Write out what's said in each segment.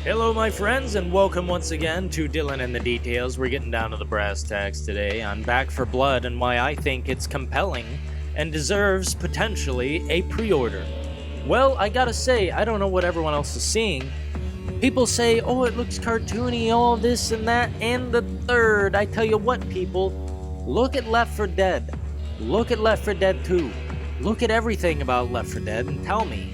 Hello, my friends, and welcome once again to Dylan and the Details. We're getting down to the brass tacks today on Back for Blood and why I think it's compelling and deserves potentially a pre-order. Well, I gotta say, I don't know what everyone else is seeing. People say, oh, it looks cartoony, all this and that, and the third. I tell you what, people, look at Left 4 Dead. Look at Left 4 Dead 2. Look at everything about Left 4 Dead and tell me,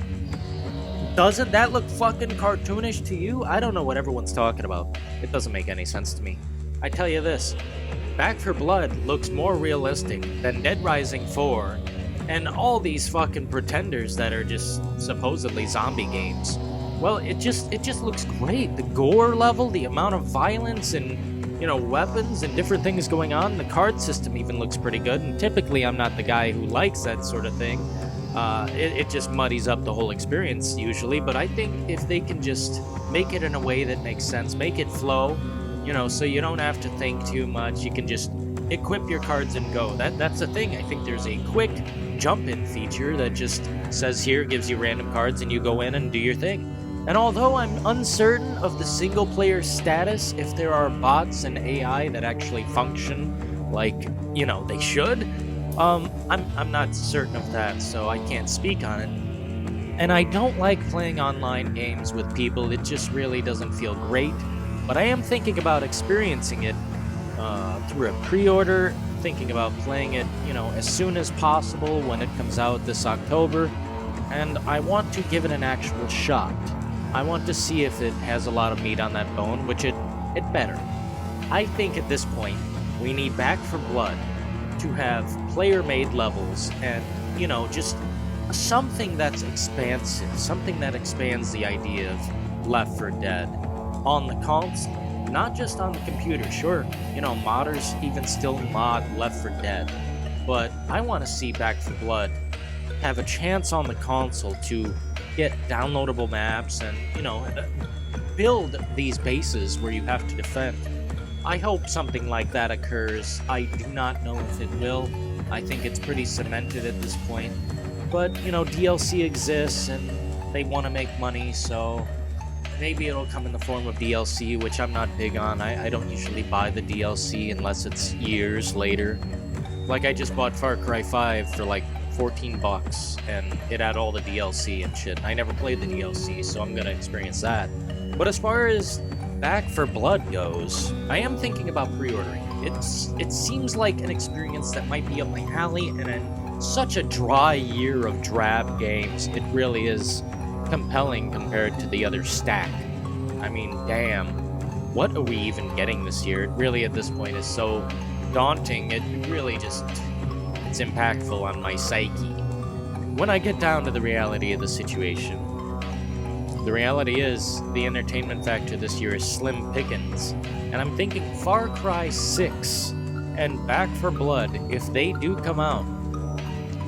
doesn't that look fucking cartoonish to you? I don't know what everyone's talking about. It doesn't make any sense to me. I tell you this, Back 4 Blood looks more realistic than Dead Rising 4 and all these fucking pretenders that are just supposedly zombie games. Well, it just looks great. The gore level, the amount of violence and, weapons and different things going on. The card system even looks pretty good, and typically I'm not the guy who likes that sort of thing. It just muddies up the whole experience usually, but I think if they can just make it in a way that makes sense, make it flow, so you don't have to think too much, you can just equip your cards and go. That's the thing. I think there's a quick jump-in feature that just says here, gives you random cards, and you go in and do your thing. And although I'm uncertain of the single-player status, if there are bots and AI that actually function like, they should, I'm not certain of that, so I can't speak on it. And I don't like playing online games with people, it just really doesn't feel great. But I am thinking about experiencing it through a pre-order, thinking about playing it, as soon as possible when it comes out this October. And I want to give it an actual shot. I want to see if it has a lot of meat on that bone, which it better. I think at this point, we need Back 4 Blood to have player-made levels and, just something that's expansive, something that expands the idea of Left 4 Dead on the console, not just on the computer. Sure, modders even still mod Left 4 Dead, but I want to see Back 4 Blood have a chance on the console to get downloadable maps and, build these bases where you have to defend. I hope something like that occurs. I do not know if it will. I think it's pretty cemented at this point. But, DLC exists and they want to make money, so maybe it'll come in the form of DLC, which I'm not big on. I don't usually buy the DLC unless it's years later. Like, I just bought Far Cry 5 for like $14 and it had all the DLC and shit. I never played the DLC, so I'm gonna experience that. But as far as Back 4 Blood goes, I am thinking about pre-ordering. It seems like an experience that might be up my alley, and in such a dry year of drab games, it really is compelling compared to the other stack. I mean, damn, what are we even getting this year? It really at this point is so daunting, it really just, it's impactful on my psyche. When I get down to the reality of the situation, the reality is, the entertainment factor this year is slim pickings, and I'm thinking Far Cry 6 and Back 4 Blood, if they do come out,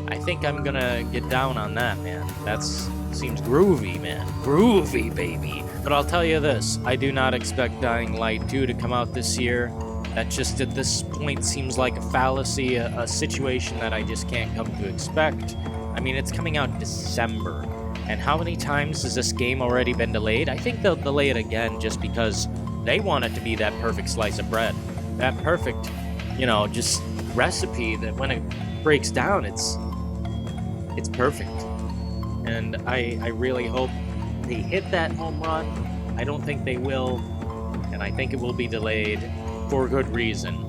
I think I'm gonna get down on that, man. That seems groovy, man. Groovy, baby. But I'll tell you this, I do not expect Dying Light 2 to come out this year. That just at this point seems like a fallacy, a situation that I just can't come to expect. I mean, it's coming out December. And how many times has this game already been delayed? I think they'll delay it again just because they want it to be that perfect slice of bread. That perfect, just recipe that when it breaks down, it's perfect. And I really hope they hit that home run. I don't think they will. And I think it will be delayed for good reason.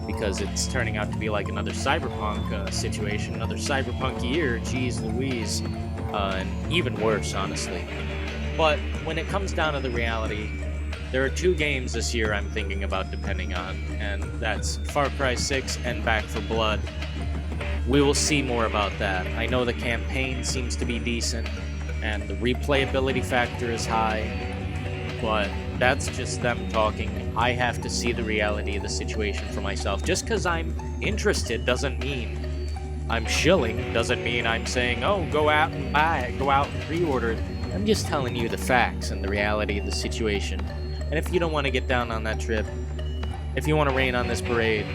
Because it's turning out to be like another cyberpunk situation, another cyberpunk year. Jeez Louise. And even worse, honestly. But when it comes down to the reality, there are two games this year I'm thinking about depending on, and that's Far Cry 6 and Back 4 Blood. We will see more about that. I know the campaign seems to be decent, and the replayability factor is high, but that's just them talking. I have to see the reality of the situation for myself. Just because I'm interested doesn't mean I'm shilling, doesn't mean I'm saying, oh, go out and buy it, go out and pre-order it. I'm just telling you the facts and the reality of the situation. And if you don't want to get down on that trip, if you want to rain on this parade,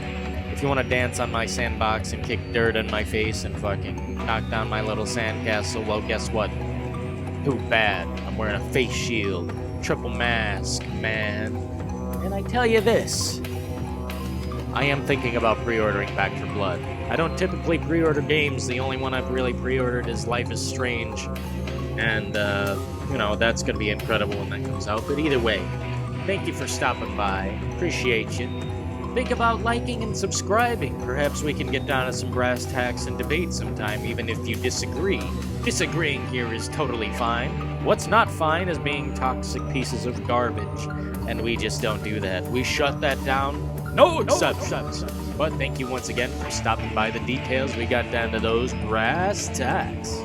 if you want to dance on my sandbox and kick dirt in my face and fucking knock down my little sandcastle, well, guess what? Too bad. I'm wearing a face shield. triple mask, man. And I tell you this, I am thinking about pre-ordering Back 4 Blood. I don't typically pre-order games. The only one I've really pre-ordered is Life is Strange. And, that's going to be incredible when that comes out. But either way, thank you for stopping by. Appreciate you. Think about liking and subscribing. Perhaps we can get down to some brass tacks and debate sometime, even if you disagree. Disagreeing here is totally fine. What's not fine is being toxic pieces of garbage. And we just don't do that. We shut that down. No exceptions. But thank you once again for stopping by the details. We got down to those brass tacks.